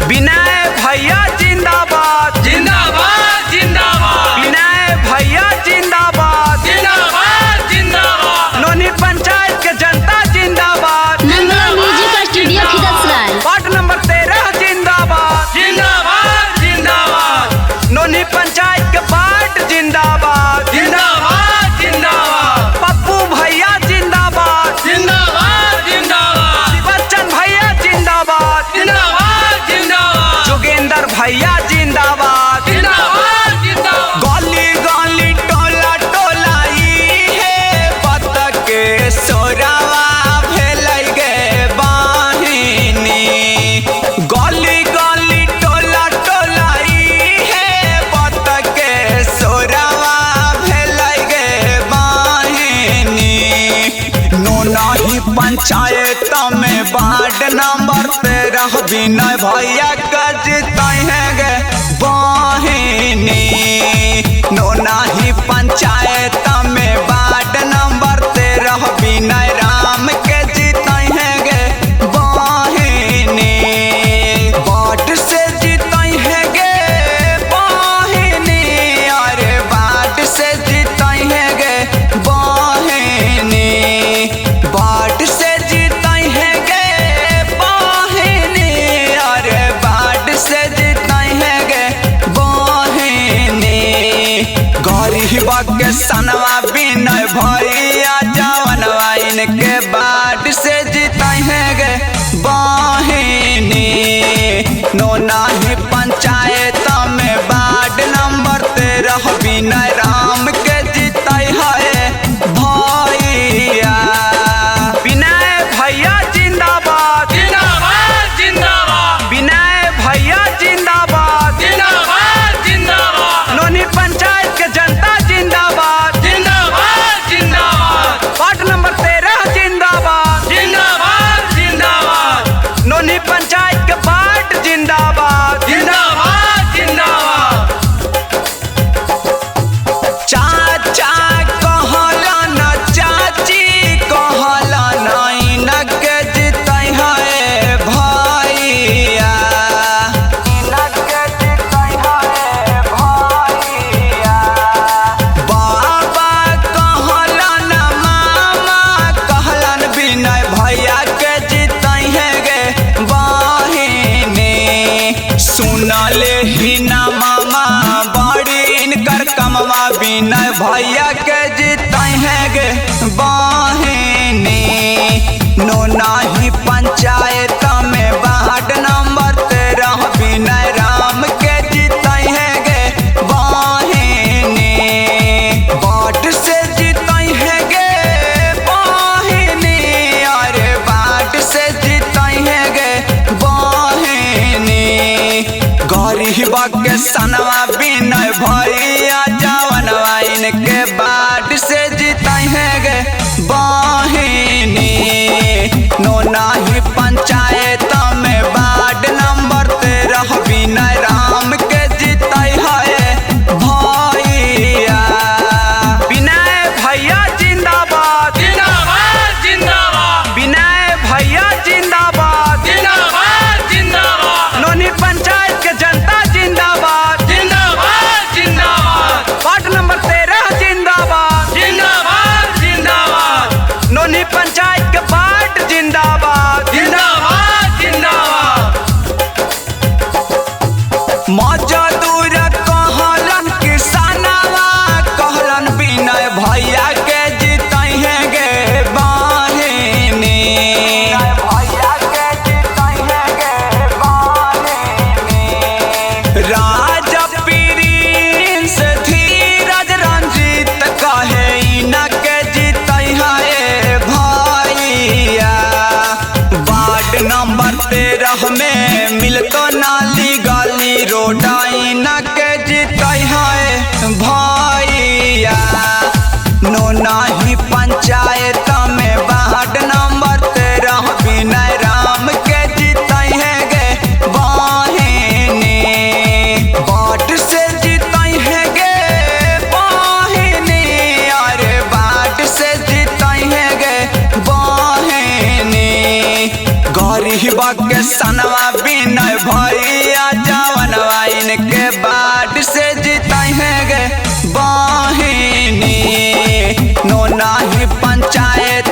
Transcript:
विनय भैया जिंदाबाद जिंदाबाद जिंदाबाद। विनय भैया जिंदाबाद जिंदाबाद जिंदाबाद। नोनी पंचायत के जनता जिंदाबाद। मंगला music studio Khidirsarai. Ward number 13 जिंदाबाद। जिंदाबाद जिंदाबाद। नोनी पंचायत के वार्ड जिंदाबाद। जिंदाबाद जिंदाबाद। पप्पू भैया जिंदाबाद। जिंदाबाद जिंदाबाद। बच्चन भैया जिंदाबाद। जिंदाबाद जिंदाबाद। जोगेंद्र भैया जिंदाबाद। जिंदाबाद जिंदाबाद। गली गली टोला टोला है बत के सोरावा भेलै गे बहिनी। गली गली टोला टोला है बत के सोरावा भेलै गे बहिनी। नोनाही पंचायत में वार्ड नंबर 13 विनय भैया का जीतै है गे बहिनी। नोनाही पंचायत में वार्ड नंबर 13 विनय राम के जीतै है गे बहिनी। वार्ड से जीतै है गे बहिनी। अरे वार्ड से जीतै है गे बहिनी। वार्ड से जीतै है गे बहिनी। अरे वार्ड से जीतै है गे बहिनी। गरीबा के सनवा विनय भैया जवनवा इनके वार्ड से जीतै है गे बहिनी। नोनाही पंचायत में वार्ड नंबर 13 विनय राम के जीतै है भैया। विनय भैया जिंदाबाद। जिंदाबाद जिंदाबाद। विनय भैया जिंदाबाद। जिंदाबाद जिंदाबाद। नोनी पंचायत के जनता जिंदाबाद। जिंदाबाद जिंदाबाद। वार्ड नंबर 13 जिंदाबाद। जिंदाबाद जिंदाबाद। नोनी पंचायत के वार्ड जिंदाबाद। जिंदाबाद जिंदाबाद। चाचा कहलन चाची कहलन इनक जीतै है भैया। इनक जीतै है भैया। बाबा कहलन मामा कहलन विनय भैया के जीतै है गे बहिनी। सुनले ही ना मामा बड़ी इनकर कमवा विनय भैया के जीतै है गे बहिनी। नोनाही पंचायत में वार्ड नंबर 13 विनय राम के जीतै है गे बहिनी। वार्ड से जीतै है गे बहिनी। अरे वार्ड से जीतै है गे बहिनी। गरीबा के सनवा विनय भैया जवनवा इनके वार्ड से जीतै है गे बहिनी। नोनाही पंचायत में वार्ड नंबर 13 विनय राम के जीतै है भैया। विनय भैया जिंदाबाद। जिंदाबाद जिंदाबाद। विनय भैया जिंदाबाद। जिंदाबाद जिंदाबाद। नोनी पंचायत के जनता जिंदाबाद। जिंदाबाद जिंदाबाद। वार्ड नंबर 13 जिंदाबाद। जिंदाबाद जिंदाबाद। नोनी पंचायत के वार्ड जिंदाबाद। जिंदाबाद जिंदाबाद। मजदूर कहलन किसानवा कहलन विनय भैया के जीतै है गे बहिनी। भैया के जीतै है गे बहिनी। राज प्रिंस धीरज रंजीत कहे इनके जीतै है भैया। वार्ड नंबर 13 में मिलतो नाली गली रोड इनके जीतै है भैया। नोनाही पंचायत में वार्ड नंबर 13 विनय राम के जीतै है गे बहिनी। वार्ड से जीतै है गे बहिनी। अरे वार्ड से जीतै है गे बहिनी। गरीबा के सनवा विनय भैया पंचायत